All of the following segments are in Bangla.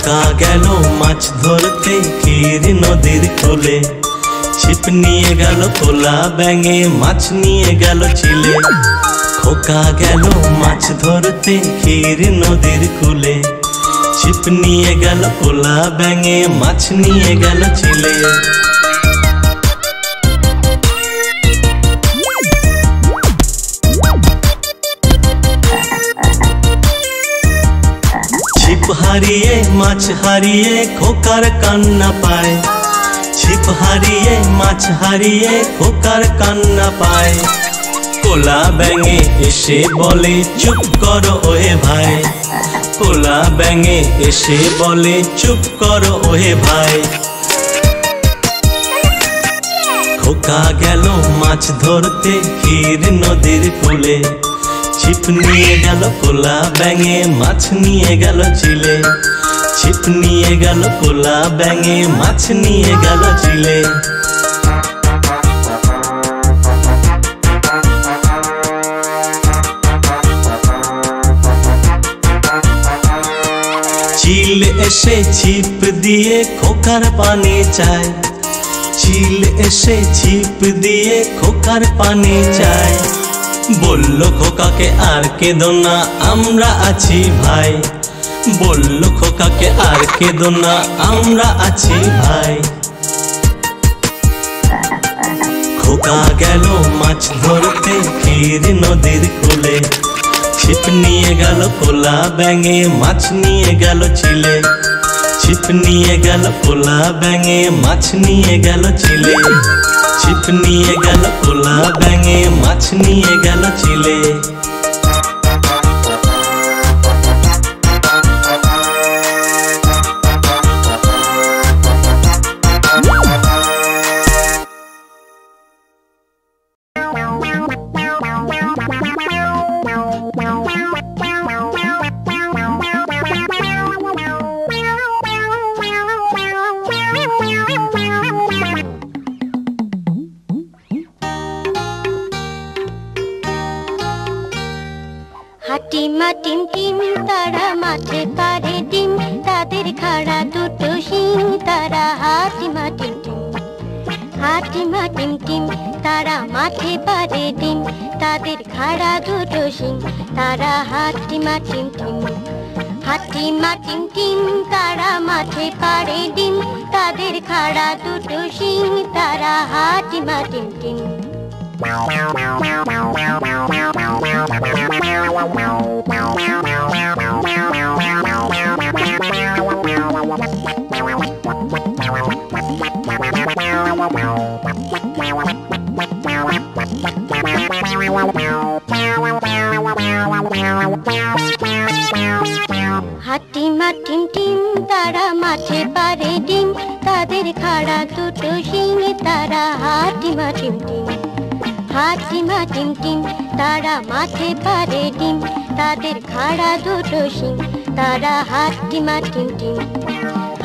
খোকা গেল মাছ ধরতে ক্ষীর নদীর কূলে, ছিপ নিয়ে গেল কোলা ব্যাঙে, মাছ নিয়ে গেল চিলে। খোকা গেল মাছ ধরতে ক্ষীর নদীর কূলে, ছিপ নিয়ে গেল কোলা ব্যাঙে, মাছ নিয়ে গেল চিলে। ছিপ হারিয়ে মাছ হারিয়ে খোকার কান্না পায়, ছিপ হারিয়ে মাছ হারিয়ে খোকার কান্না পায়। কোলা ব্যাঙে এসে বলে চুপ করো ওহে ভাই, কোলা ব্যাঙে এসে বলে চুপ করো ওহে ভাই। খোকা গেল মাছ ধরতে ক্ষীর নদীর কূলে, ছিপ নিয়ে গেল কোলা ব্যাঙে, মাছ নিয়ে গেল চিলে। ছিপ নিয়ে গেল কোলা ব্যাঙে, মাছ নিয়ে গেল চিলে। চিল এসে ছিপ দিয়ে খোকার পানি চায়, চিল এসে ছিপ দিয়ে খোকার পানি চায়। বলল খোকাকে আর কেঁদো না আমরা আছি ভাই, বলল খোকাকে আর কেঁদো না আমরা আছি ভাই। খোকা গেল মাছ ধরতে ক্ষীর নদীর কূলে, ছিপ নিয়ে গেল কোলা ব্যাঙে, মাছ নিয়ে গেল চিলে। ছিপ নিয়ে গেল কোলা ব্যাঙে, মাছ নিয়ে গেল চিলে। ছিপ নিয়ে গেল কোলা ব্যাঙে, মাছ নিয়ে গেল চিলে। হাটিমা টিম টিম তারা মাঠে পারে ডিম, তাদের খাড়া দুটো শিং তারা হাটিমা টিম টিম। হাটিমা টিম টিম তারা মাঠে পারে ডিম, তাদের খাড়া দুটো শিং তারা হাটিমা টিম টিম। হাটিমা টিম টিম তারা মাঠে পারে ডিম, তাদের খাড়া দুটো শিং তারা হাটিমা টিম টিম। হাটিমা টিম টিম তারা মাঠে পারে ডিম, তাদের খাড়া দুটো শিং তারা হাটিমা টিম টিম। হাটিমা টিম টিম তারা মাঠে পারে ডিম, তাদের খাড়া দুটো শিং তারা হাটিমা টিম টিম।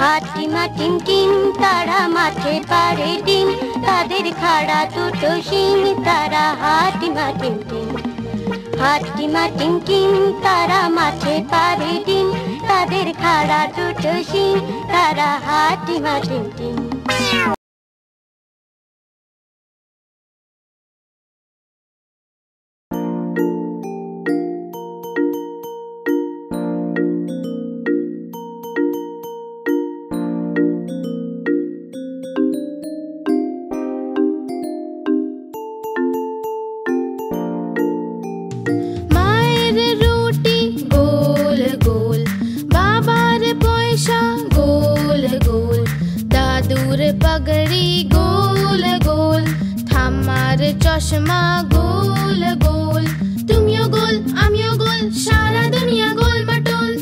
হাটিমা টিম টিম তারা মাঠে পারে ডিম, তাদের খাড়া দুটো শিং তারা হাটিমা টিম টিম। হাটিমা টিম টিম তারা মাঠে পারে ডিম, তাদের খাড়া দুটো শিং তারা হাটিমা টিম টিম। पगड़ी गोल गोल, थामार चश्मा गोल गोल। तुमियो गोल आमियो गोल, सारा दुनिया गोल मटोल।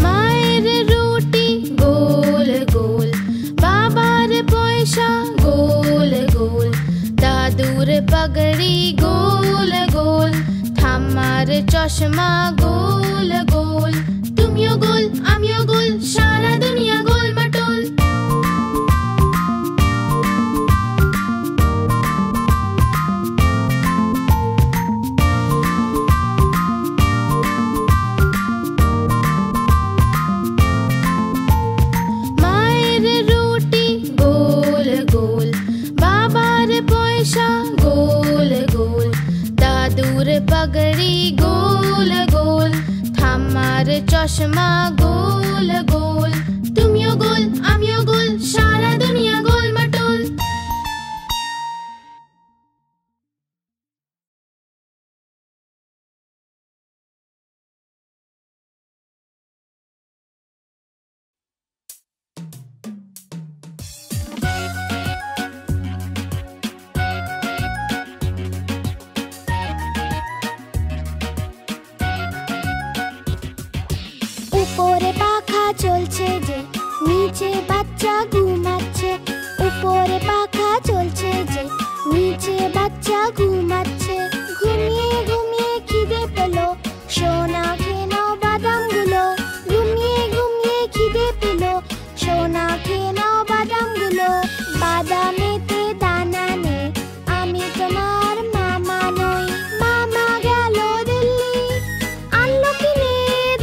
मायर रोटी गोल गोल, बाबार पैसा गोल गोल, दादूर पगड़ी गोल गोल, थामार चश्मा गोल गोल। तुमियो गोल आमियो गोल, सारा दुनिया गोल मटोल। গোল দাদুর পাগড়ি গোল গোল ঠাম্মার চশমা গোল গোল তুমিও গোল আমিও গোল সারা দুনিয়া গোল মটোল উপরে পাখা চলছে যে নিচে বাচ্চা ঘুমাচ্ছে উপরে পাখা চলছে যে নিচে বাচ্চা ঘুমাচ্ছে ঘুমিয়ে ঘুমিয়ে খিদে পেলো সোনা খেয়ে নাও বাদামগুলো ঘুমিয়ে ঘুমিয়ে খিদে পেলো সোনা খেয়ে নাও বাদামগুলো বাদামেতে দানা নেই আমি তোমার মামা নই মামা গেল দিল্লি আনলো কিনে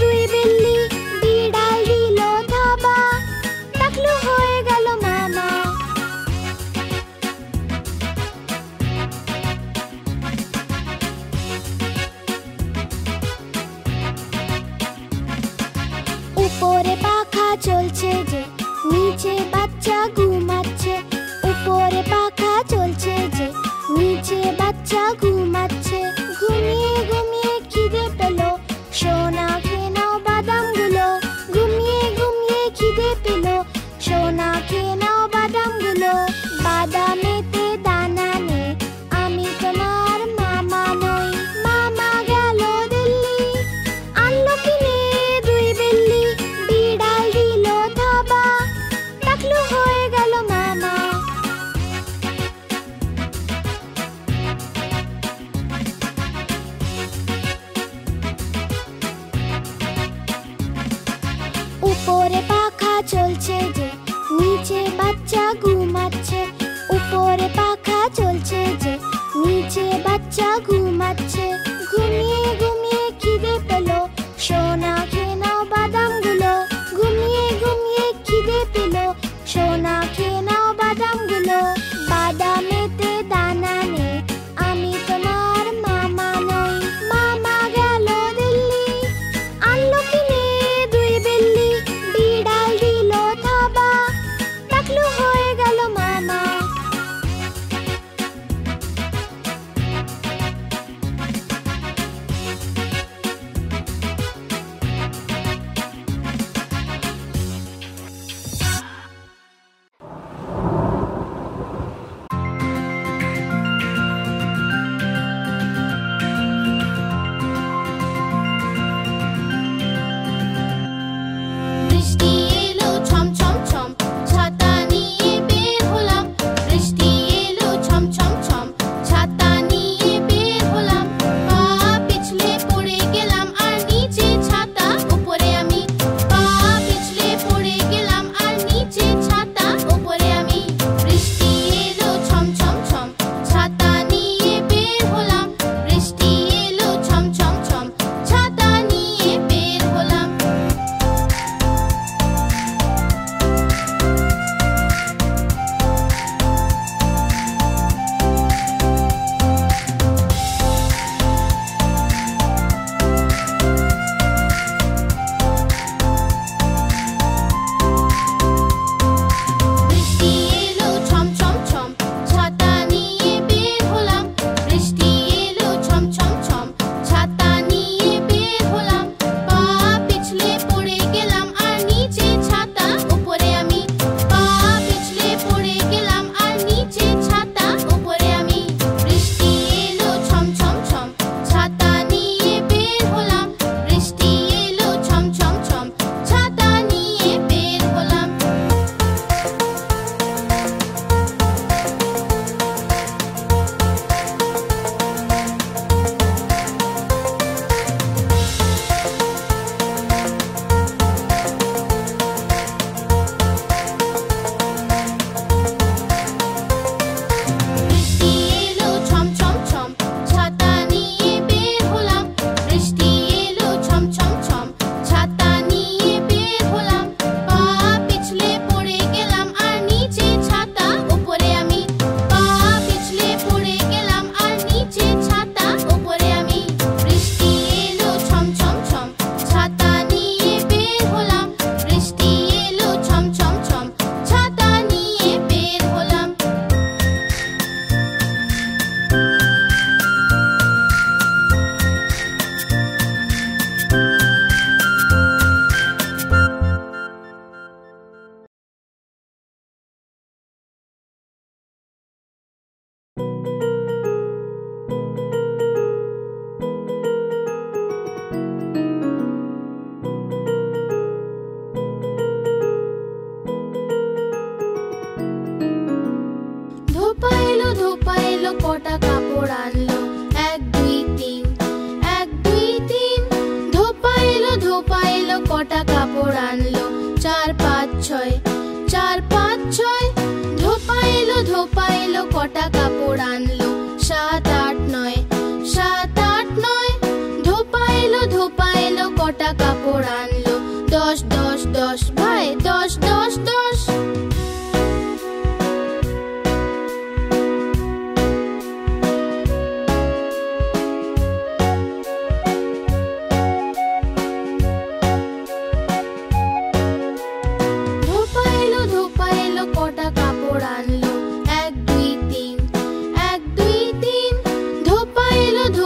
দুই বিল্লি বিড়াল দিল থাবা টাকলু হয়ে গেল মামা উপরে পাখা চলছে যে নিচে বাচ্চা ঘুমাচ্ছে উপরে পাখা চলছে যে নিচে বাচ্চা ঘুমাচ্ছে ঘুমিয়ে ঘুমিয়ে খিদে পেলো সোনা খেয়ে নাও বাদামগুলো ঘুমিয়ে ঘুমিয়ে খিদে পেলো সোনা খেয়ে নাও বাদামগুলো বাদামেতে দানা নেই আমি তোমার মামা নই মামা গেল দিল্লি আনলো কিনে দুই বিল্লি বিড়াল দিল থাবা টাকলু হয়ে গেল মামা। উপরে পাখা চলছে যে নিচে বাচ্চা ঘুমাচ্ছে উপরে পাখা চলছে যে নিচে বাচ্চা ঘুমাচ্ছে ঘুমিয়ে ঘুমিয়ে খিদে পেলো সোনা খেয়ে নাও বাদামগুলো ঘুমিয়ে ঘুমিয়ে খিদে পেলো সোনা খেয়ে নাও বাদামগুলো বাদামেতে দানা নেই আমি তোমার মামা নই মামা গেল দিল্লি আনলো কিনে দুই বিল্লি বিড়াল দিল থাবা টাকলু হয়ে গেল মামা। উপরে পাখা চলছে যে নিচে বাচ্চা ঘুমাচ্ছে উপরে পাখা চলছে যে নিচে বাচ্চা ঘুমাচ্ছে ঘুমিয়ে ঘুমিয়ে খিদে পেলো সোনা খেয়ে নাও বাদামগুলো ঘুমিয়ে ঘুমিয়ে খিদে পেলো সোনা খেয়ে নাও বাদামগুলো বাদামেতে দানা নেই আমি তোমার মামা নই মামা গেল দিল্লি আনলো কিনে দুই বিল্লি বিড়াল দিল থাবা টাকলু হয়ে গেল মামা।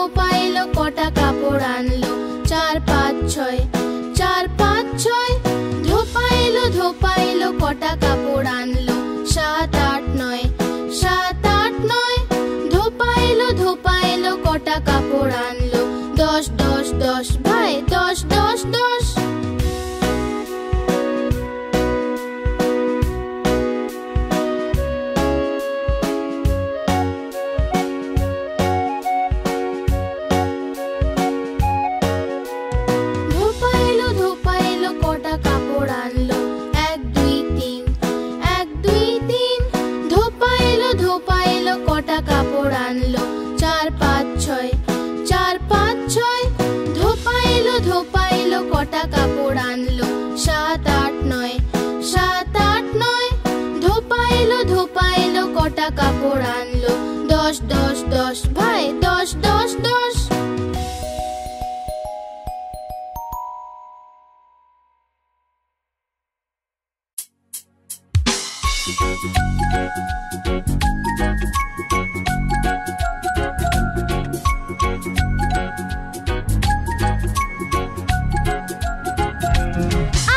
ধোপাইলো কটা কাপড় আনলো 4 5 6 4 5 6 ধোপাইলো কটা কাপড় আনলো 7 8 9 7 8 9 ধোপাইলো কটা কাপড় আনলো 10 10 10 ভাই 10 10 10 ধোপাইলো কটা কাপড় আনলো 1 2 3 1 2 3 ধোপাইলো কটা কাপড় আনলো 4 5 6 4 5 6 ধোপাইলো কটা কাপড় আনলো 7 8 9 7 8 9 ধোপাইলো কটা কাপড় আনলো 10 10 10 ভাই 10 10 10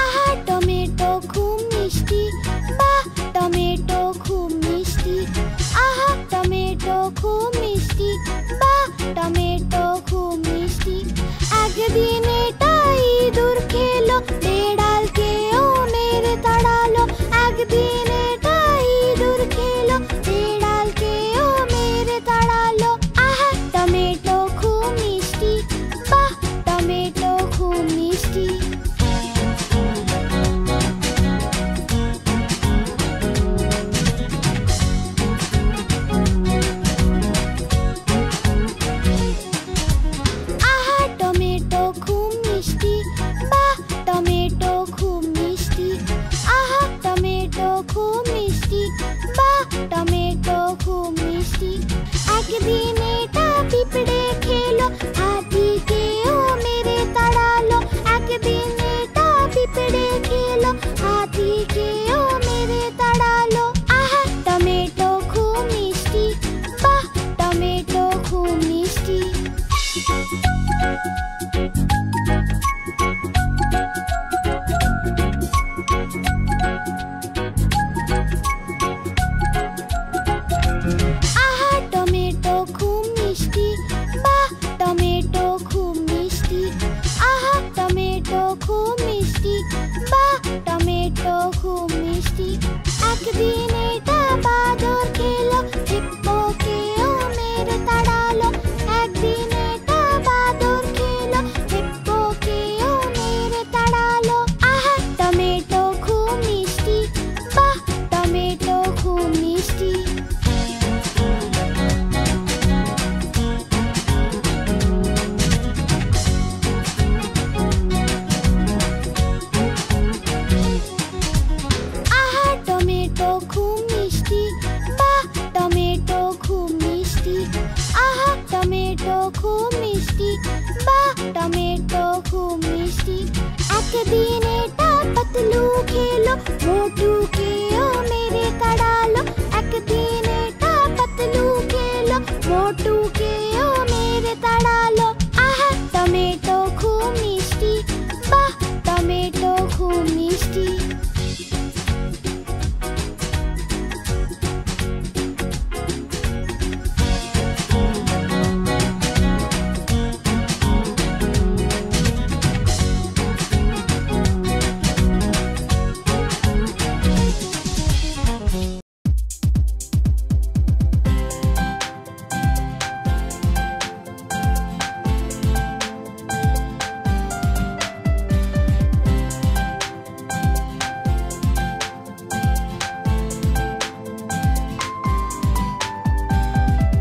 আহা টমেটো খুব মিষ্টি, বাহ টমেটো খুব মিষ্টি। আহা টমেটো খুব মিষ্টি, বাহ টমেটো খুব মিষ্টি। একদিন এটা ইঁদুর খেলো, বেড়ালকেও মেরে তাড়ালো। একদিন এটা ইঁদুর খেলো, বেড়ালকেও মেরে তাড়ালো। আহা টমেটো খুব মিষ্টি, বাহ টমেটো খুব মিষ্টি। আহা টমেটো খুব মিষ্টি, বাহ টমেটো খুব মিষ্টি। আহা টমেটো খুব মিষ্টি, বাহ টমেটো খুব মিষ্টি। একদিন এটা পিঁপড়ে খেলো, হাতিকেও মেরে তাড়ালো। একদিন এটা পিঁপড়ে খেলো, হাতিকেও মেরে তাড়ালো। আহা টমেটো খুব মিষ্টি, বাহ টমেটো খুব মিষ্টি। আহা টমেটো খুব মিষ্টি, বাহ টমেটো খুব মিষ্টি। আহা টমেটো খুব মিষ্টি, বাহ টমেটো খুব মিষ্টি। একদিন এটা বাদর খেলো, হিপ্পোকেও মেরে তাড়ালো। একদিন এটা বাদর খেলো, হিপ্পোকেও মেরে তাড়ালো। আহা টমেটো খুব মিষ্টি, বাহ টমেটো খুব মিষ্টি। আহা টমেটো খুব মিষ্টি, বাহ টমেটো খুব মিষ্টি। আহা টমেটো খুব মিষ্টি, বাহ টমেটো খুব মিষ্টি। একদিন এটা পাতলু খেলো, মোটুকেও মেরে তাড়ালো। একদিন এটা পাতলু খেলো, মোটুকেও মেরে তাড়ালো। আহা টমেটো খুব মিষ্টি, বাহ টমেটো খুব মিষ্টি।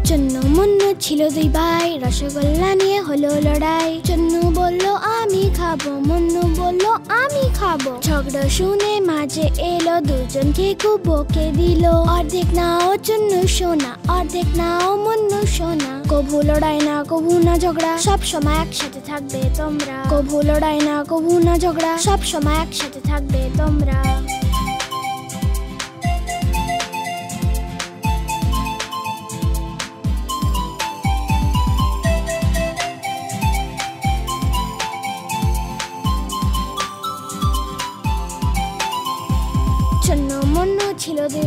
চন্নু মুন্নু ছিল দুই ভাই, রসগোল্লা নিয়ে হলো লড়াই। চন্নু বলল আমি খাবো, মুন্নু বলল আমি খাবো। ঝগড়া শুনে মাঝে এলো, দুজনকে খুব বকে দিল। অর্ধেক নাও চন্নু সোনা, অর্ধেক নাও মুন্নু সোনা। কভু লড়াই না কভু না ঝগড়া, সব সময় একসাথে থাকবে তোমরা। কভু লড়াই না কভু না ঝগড়া, সব সময় একসাথে থাকবে তোমরা।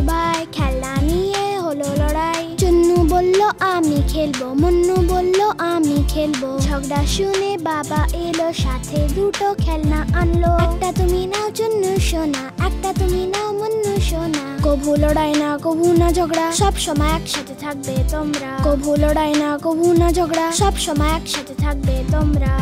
ভাই খেলনা নিয়ে হলো লড়াই। চুন্নু বলল আমি খেলবো, মুন্নু বলল আমি খেলবো। ঝগড়া শুনে বাবা এলো, সাথে দুটো খেলনা আনলো। একটা তুমি নাও চুন্নু সোনা, একটা তুমি নাও মুন্নু সোনা। কভু লড়াই না কভু না ঝগড়া, সব সময় একসাথে থাকবে তোমরা। কভু লড়াই না কভু না ঝগড়া, সব সময় একসাথে থাকবে তোমরা।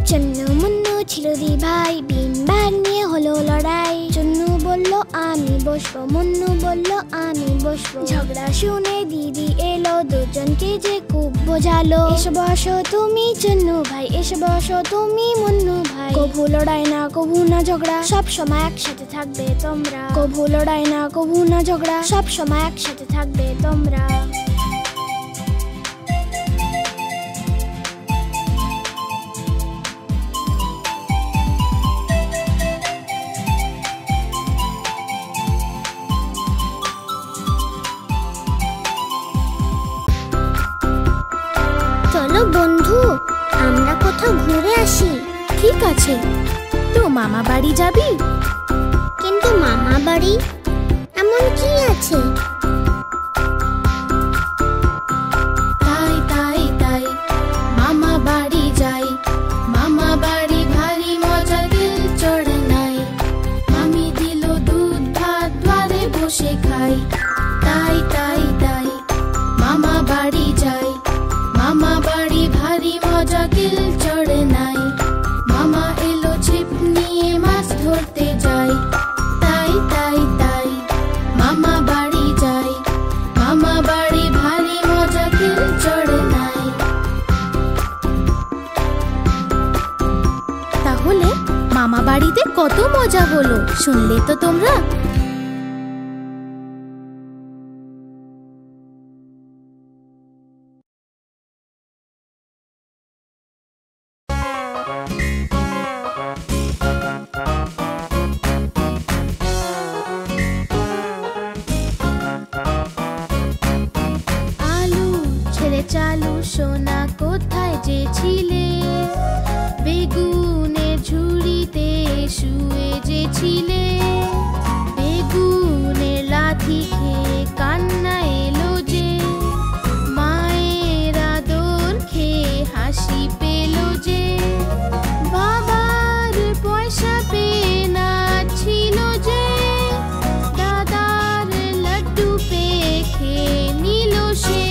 চুন্নু মুন্নু ছিল দি ভাই, বিন ব্যাগ নিয়ে হলো লড়াই। চুন্নু বলল আমি বসবো, মুন্নু বলল আমি বসবো। ঝগড়া শুনে দিদি এলো, দুজনকে যে খুব বোঝালো। এসে বসো তুমি চুন্নু ভাই, এসে বসো তুমি মুন্নু ভাই। কভু লড়াই না কভু না ঝগড়া, সব সময় একসাথে থাকবে তোমরা। কভু লড়াই না কভু না ঝগড়া, সব সময় একসাথে থাকবে তোমরা। চলো বন্ধু, আমরা কোথাও ঘুরে আসি। ঠিক আছে, তো মামা বাড়ি যাবি? কিন্তু মামা বাড়ি এমন কি আছে? তাই তাই তাই মামা বাড়ি যাই। মামা বাড়ি ভারী মজা, দিল চড়ে নাই। মামি দিল দুধ ভাত, দ্বারে বসে খাই। তাই তাই তাই মামা বাড়ি যাই। মামা বাড়ি ভারী মজা, দিল চড়ে নাই। মামা এলো ছিপ নিয়ে, মাছ ধরতে যাই। তাই তাই তাই মামা বাড়ি যাই। মামা বাড়ি ভারী মজা, দিল চড়ে নাই। তাহলে মামা বাড়িতে কত মজা হলো, শুনলে তো তোমরা? আলু ছেলে চালু সোনা, কোথায় যে ছিলে? বেগুনের ঝুড়িতে শুয়ে যে ছিলে। বেগুনের লাথি খেয়ে কান্না এলো যে। মায়ের আদর খেয়ে হাসি পেল যে। বাবার পয়সা পেয়ে নাচছিল যে। দাদার লাড্ডু পেয়ে খেয়ে নিল সে।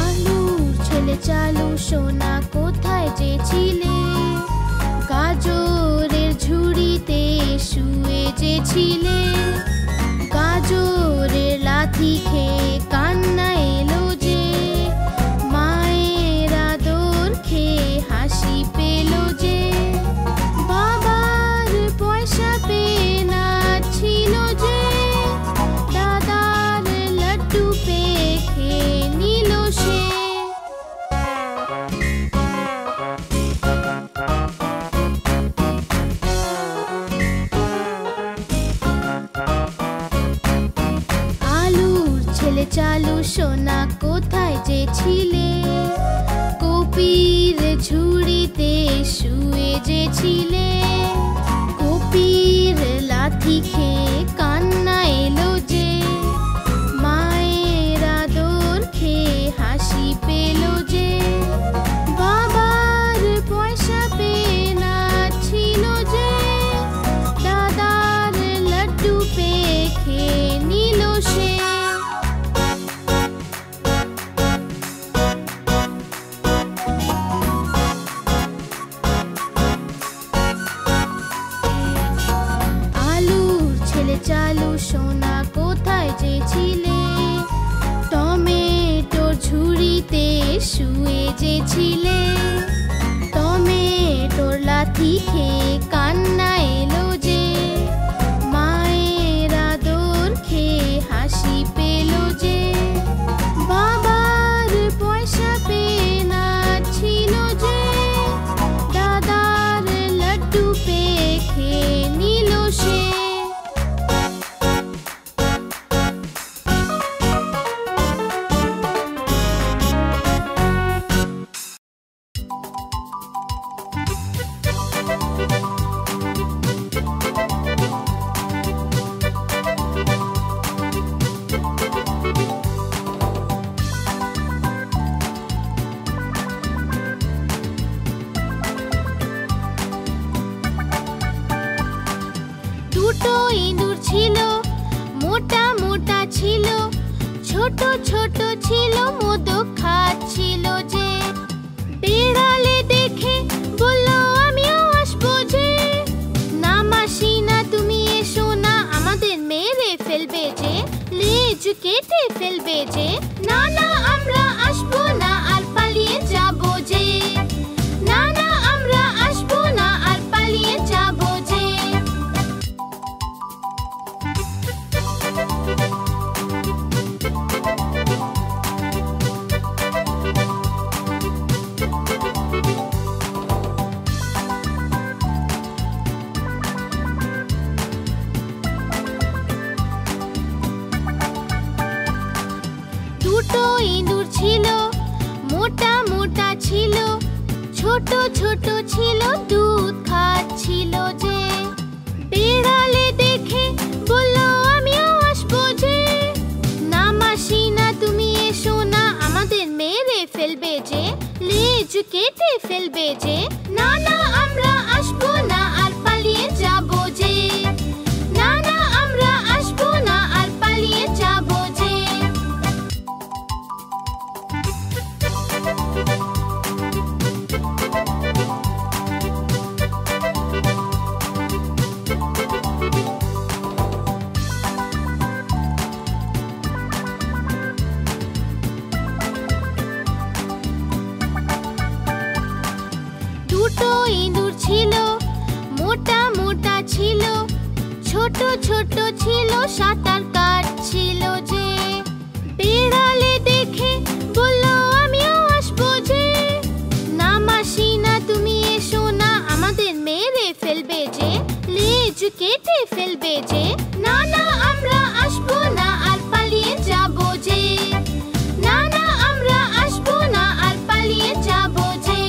আলুর ছেলে চালু সোনা, কোথায় যে ছিলে? গাজরের ঝুড়িতে শুয়ে যে ছিলে। গাজরের লাথি খেয়ে কান্না এলো যে। মায়ের আদর খেয়ে হাসি পেল যে। বাবার পয়সা পেয়ে নাচছিল যে। দাদার লাড্ডু পেয়ে খেয়ে নিল সে। আলুর ছেলে চালু সোনা, কোথায় যে ছিলে? কপির ঝুড়িতে শুয়ে যে ছিলে। কপির লাথি খেয়ে কান্না এলো যে। মায়ের আদর খেয়ে হাসি পেল যে। বাবার পয়সা পেয়ে নাচছিল যে। দাদার লাড্ডু পেয়ে খেয়ে নিল সে। আলুর ছেলে চালু সোনা, কোথায় যে ছিলে? টমেটোর ঝুড়িতে শুয়ে যে ছিলে। টমেটোর লাথি খেয়ে কান্না এলো যে। মায়ের আদর খেয়ে হাসি পেল যে। বাবার পয়সা দুটো ইঁদুর ছিল, মোটা মোটা ছিল, ছোট ছোট ছিল, মোদক খাচ্ছিল যে। বিড়ালে দেখে বলল আমিও আসবো যে। না মাসি না, তুমি এসো না, আমাদের মেরে ফেলবে যে, লেজ কেটে ফেলবে যে। না না, আমরা আসবো না, আর পালিয়ে যাবো যে। না না, আমরা আসবো না, আর পালিয়ে যাবো যে। দুটো ইঁদুর ছিল, মোটা মোটা ছিল, ছোট ছোট ছিল, দুধ খাচ্ছিল যে। বিড়ালে দেখে বলল আমিও আসবো যে। না মাসি না, তুমি এসো না, আমাদের মেরে ফেলবে যে, লেজ কেটে ফেলবে যে। না না, আমরা আসবো না, আর পালিয়ে যাবো যে। না না, আমরা আসবো না, আর পালিয়ে যাবো যে। দুটো ইঁদুর ছিল, মোটা মোটা ছিল, ছোট ছোট ছিল, সাঁতার কাটছিল যে। বিড়ালে দেখে বলল আমিও আসবো যে। না মাসি না, তুমি এসো না, আমাদের মেরে ফেলবে যে, লেজ কেটে ফেলবে যে। না না, আমরা আসবো না, আর পালিয়ে যাবো যে। না না, আমরা আসবো না, আর পালিয়ে যাবো যে।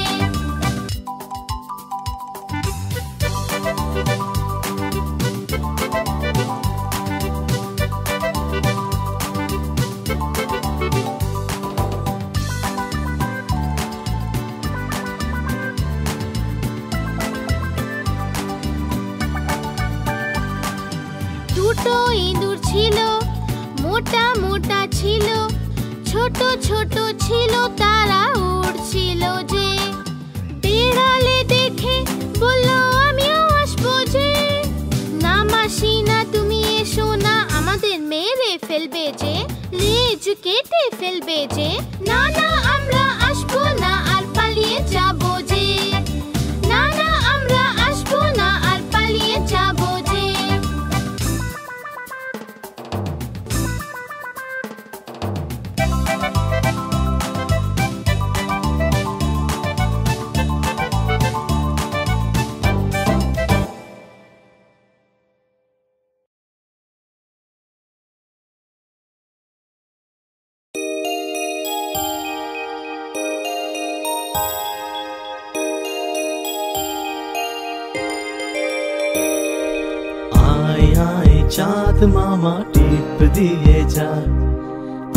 দুটো ইঁদুর ছিল, মোটা মোটা ছিল, ছোট ছোট ছিল, তারা উড়ছিল যে। বিড়ালে দেখে বলল আমিও আসবো যে। না মাসি না, তুমি এসো না, আমাদের মেরে ফেলবে যে, লেজ কেটে ফেলবে যে। না না, আমরা আসবো না, আর পালিয়ে যাবো যে। না না, আমরা আসবো না, আর পালিয়ে যাবো যে। चाँद मामा टीप दिए जा।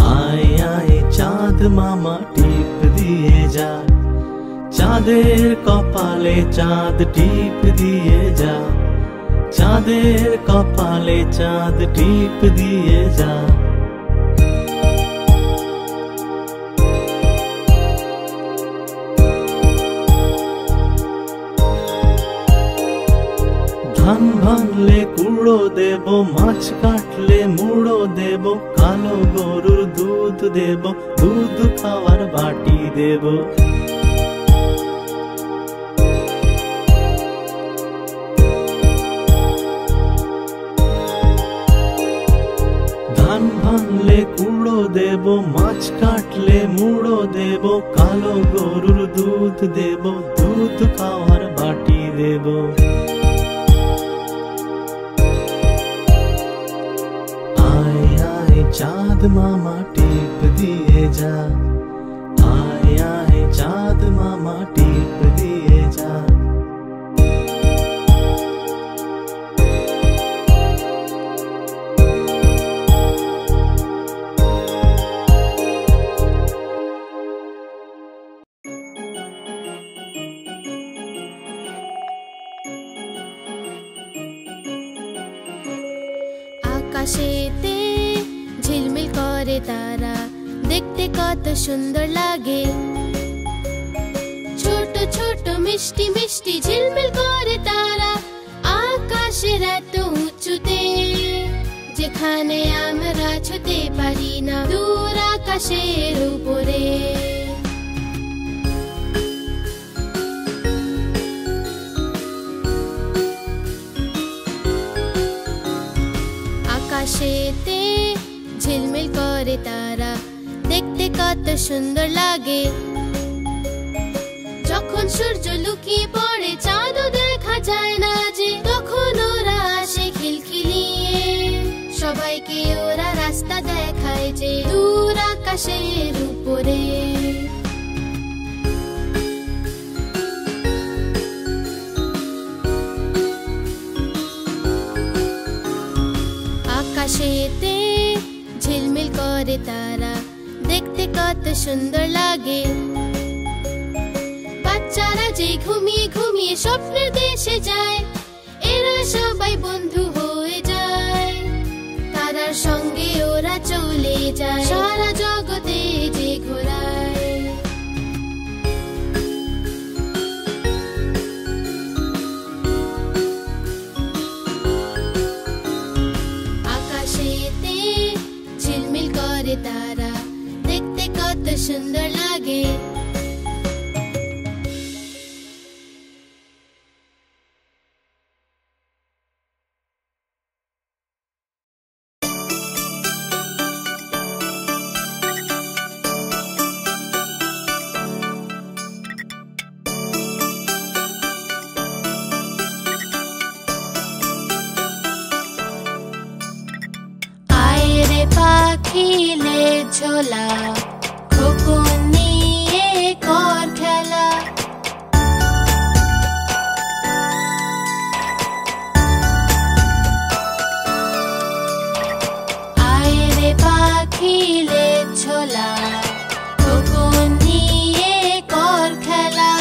आए आए चाँद मामा टीप दिए जा। চাঁদের কপালে চাঁদ টিপ দিয়ে যা। চাঁদের কপালে চাঁদ টিপ দিয়ে যা। ধান ভাঙলে কুড়ো দেব, মাছ কাটলে মুড়ো দেব, কালো গরুর দুধ দেব, দুধ খাওয়ার বাটি দেব। ধান ভাঙলে কুড়ো দেব, মাছ কাটলে মুড়ো দেব, কালো গরুর দুধ দেব, দুধ খাওয়ার বাটি দেব। चाँद मामा टीप दिए जा। आए आए चाँद मामा टीप दिए जा। আকাশেতে ঝিলমিল করে তারা, দেখতে কত সুন্দর লাগে। ছোট ছোট মিষ্টি মিষ্টি ঝিলমিল করে তারা, আকাশের এত উঁচুতে, যেখানে আমরা ছুতে পারি না, দূর আকাশের উপরে। আকাশেতে ঝিলমিল করে তারা, দেখতে কত সুন্দর লাগে। যখন সূর্য লুকিয়ে পড়ে চাঁদও দেখা যায় না যে, তখন ওরা আসে খিলখিলিয়ে, সবাইকে ওরা রাস্তা দেখায় যে, দূর আকাশের উপরে। আকাশেতে ঝিলমিল করে তারা, দেখতে কত সুন্দর লাগে। বাচ্চারা যে ঘুমিয়ে ঘুমিয়ে স্বপ্নের দেশে যায়, এরা সবাই বন্ধু হয়ে যায়, তারার সঙ্গে ওরা চলে যায় সারা জগতে যে ঘোরায়। আকাশেতে ঝিলমিল করে তারা, দেখতে কত সুন্দর লাগে। পাখিলে ঝোলা, খোকন নিয়ে কর খেলা। আয় রে পাখিলে ঝোলা, খোকন নিয়ে কর খেলা।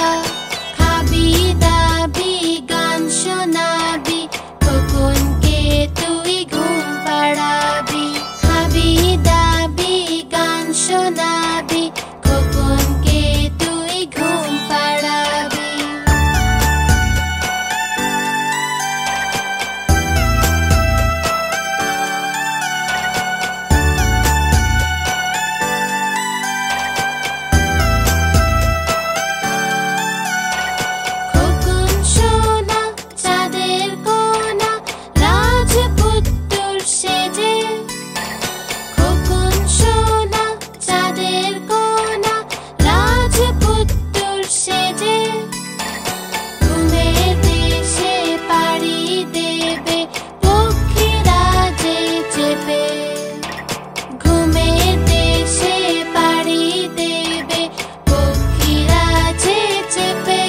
খাবি দাবি গান শোনাবি, খোকনকে তুই ঘুম পাড়াবি। দাবি গান শোনাবি, খোকনকে তুই ঘুম পাড়াবি। খোকন সোনা চাঁদের কোনা, রাজপুত্তর সেজে। খোকন সোনা চাঁদের কোনা, রাজপুত্তর সেজে। ঘুমের দেশে পাড়ি দেবে পক্ষীরা যে চেপে। ঘুমের দেশে পাড়ি দেবে পক্ষীরা যে চেপে।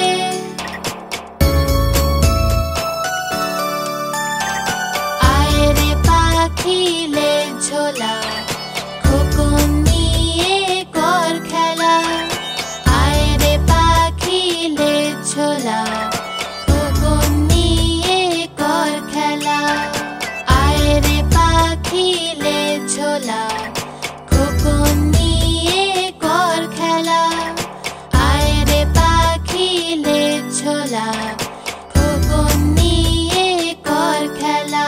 আয় রে পাখিলে ঝোলা, খোকন নিয়ে কর খেলা। আয় রে পাখিলে ঝোলা, খোকন নিয়ে কর খেলা। আয় রে পাখিলে ঝোলা, খোকন নিয়ে কর খেলা। আয় রে পাখিলে ঝোলা, খোকন নিয়ে কর খেলা।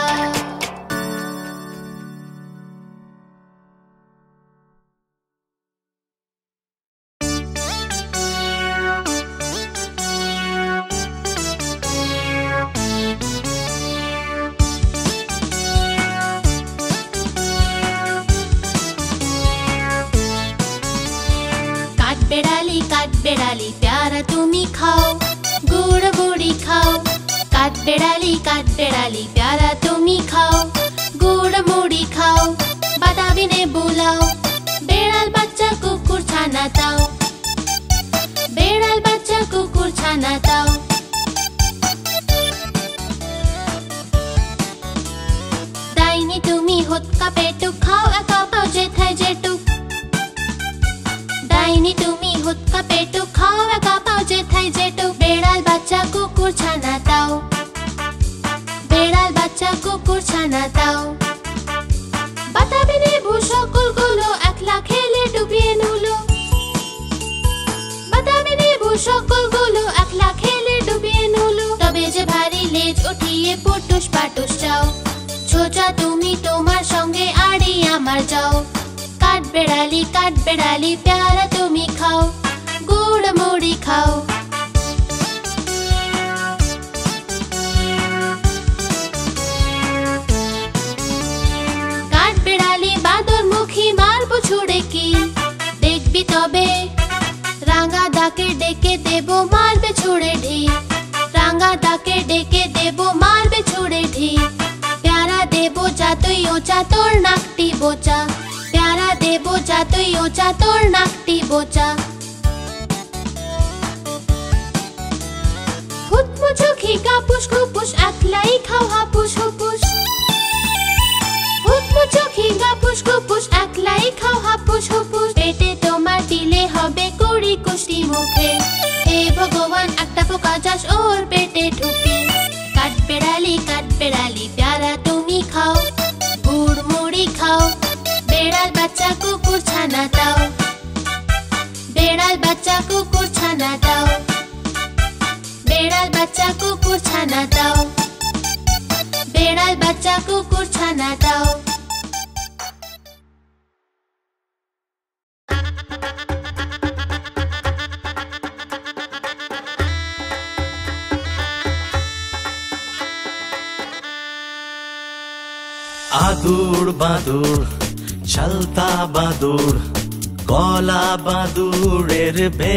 काठबेड़ाली प्यारा तुम्ही खाओ, गुड़ गुड़ी खाओ। काठबेड़ाली प्यारा तुम्ही खाओ, गुड़ मुड़ी खाओ। बादामी ने बुलाओ, बेड़ाल बच्चा कुकुर छाना ताओ। बेड़ाल बच्चा कुकुर छाना ताओ। डाइनी तुम्ही हुत्का पेटुक खाओ, एका पाओ जेथाय जेटुक। डाइनी तुम्ही हुत्का पेटुक खाओ, एका पाओ जेथाय जेटुक। बेड़ाल बच्चा कुकुर छाना ताओ। बेड़ाल बच्चा कुकुर छाना ताओ। উঠিয়ে পুটুস পাটুস যাও। ছোচা তুমি তোমার সঙ্গে আড়ি আমার যাও। কাঠবেড়ালি প্যারা তুমি খাও, গুড় মুড়ি খাও। কাঠবেড়ালি বাদর মুখী মারবো ছুড়ে কি, দেখবি তবে রাঙা দাকে ডেকে দেব মারবে ছুড়ে ঢি। রাঙা দাকে ডেকে দেব মারবে ছুড়ে ঢি। প্যারা দেব যতই ওচা তোর নাকটি বোচা। প্যারা দেব যতই ওচা তোর নাকটি বোচা। হুতমুচুখি কাপুস খুপুস একলাই খাও হাপুস হুপুস। হুতমুচুখি কাপুস খুপুস একলাই খাও হাপুস হুপুস। পেটে তোমার দিলে হবে কুড়ি কুষ্টি মুখে। হে ভগবান একটা পোকা চাষ ওর পেটে ঢুকে। কাঠবেড়ালি প্যারা তুমি খাও, গুড় মুড়ি খাও। বেড়াল বাচ্চা কুকুর ছানা দাও। বেড়াল বাচ্চা কুকুর ছানা দাও। বেড়াল বাচ্চা কুকুর ছানা দাও। বেড়াল বাচ্চা কুকুর ছানা দাও। आदूर बादूर चलता बादूर कला बादूरेर बे।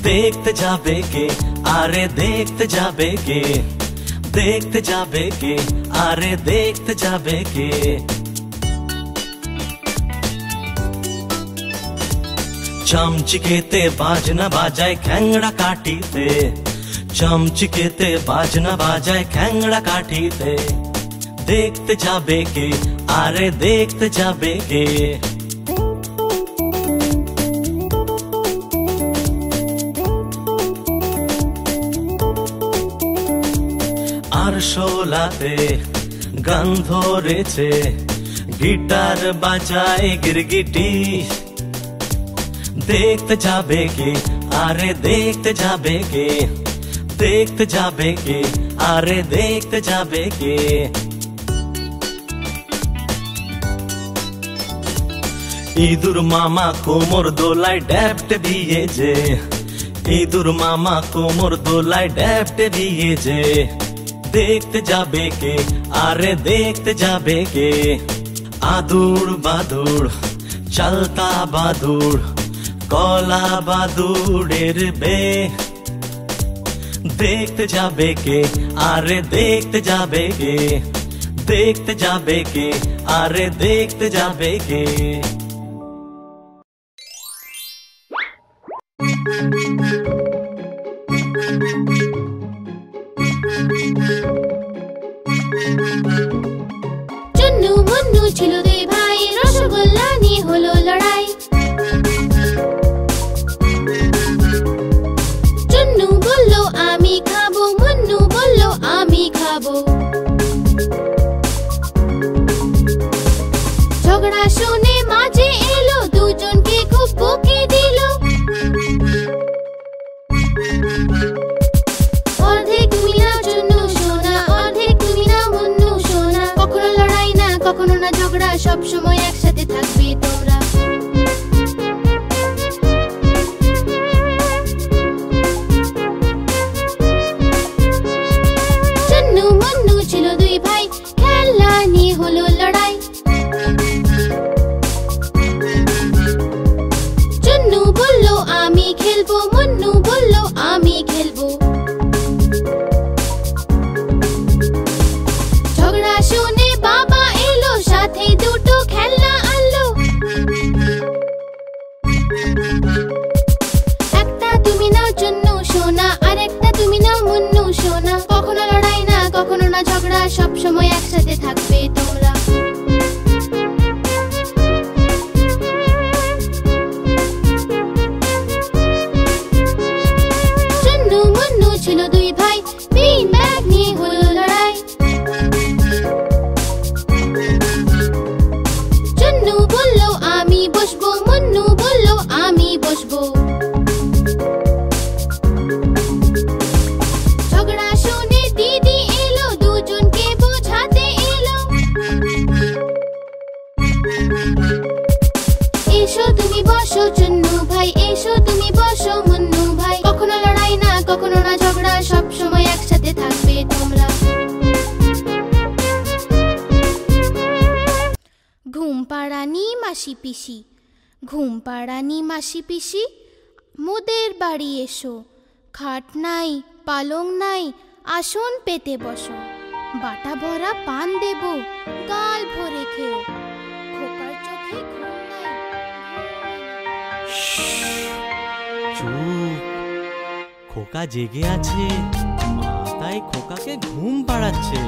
देखते जाबे के आरे देखते जाबे के। देखते जाबे के आरे देखते जाबे के। चमचिकेते बाजना बाजाए खैंगड़ा काटीते। चमचिकेते बाजना बाजाए खैंगड़ा काटीते। देखते जाबे के आरे देखते जाबे के। আর শোলাতে গান ধরেছে গিটার বাজায় গিরগিটি। देखते जाबे के आरे देखते जाबे के। देखते जाबे के आरे देखते जाबे के। ইঁদুর মামা কোমর দোলায় ড্যাপটে দিয়েছে। ইঁদুর মামা কোমর দোলায় ড্যাপটে দিয়েছে। দেখতে যাবে কে আরে দেখতে যাবে কে। আদুর বাদুর চলতা বাদুর কলা বাদুরের বে। দেখতে যাবে কে আরে দেখতে যাবে কে। দেখতে যাবে কে আরে দেখতে যাবে কে। চুন্নু মুন্নু ছিল দুই ভাই, রসগোল্লা নিয়ে হলো লড়াই। চুন্নু বলল আমি খাবো, মুন্নু বলল আমি খাবো। ঝগড়া শুনে মাঝে এলো, দুজনকে খুব বকে দিল। অর্ধেক তুমি নাও চুন্নু সোনা, অর্ধেক তুমি নাও মুন্নু সোনা। কখনো লড়াই না কখনো না ঝগড়া, সব সময় একসাথে থাকবে তোমরা। চুন্নু মুন্নু ছিল দুই ভাই, খেলা নিয়ে হলো লড়াই। চুন্নু বলল আমি খেলবো, মুন্নু বলল আমি খেলবো। ঝগড়া শুনে বাবা এলো, সাথে দুটো খেলনা মাসি পিসি, ঘুম পাড়ানি মাসি পিসি, মোদের বাড়ি এসো, খাট নাই পালং নাই, আসন পেতে বসো, বাটা ভরা পান দেব, গাল ভরে খেও, খোকার চোখে ঘুম নাই। চুপ, খোকা জেগে আছে, মা তাই খোকাকে ঘুম পাড়াচ্ছে।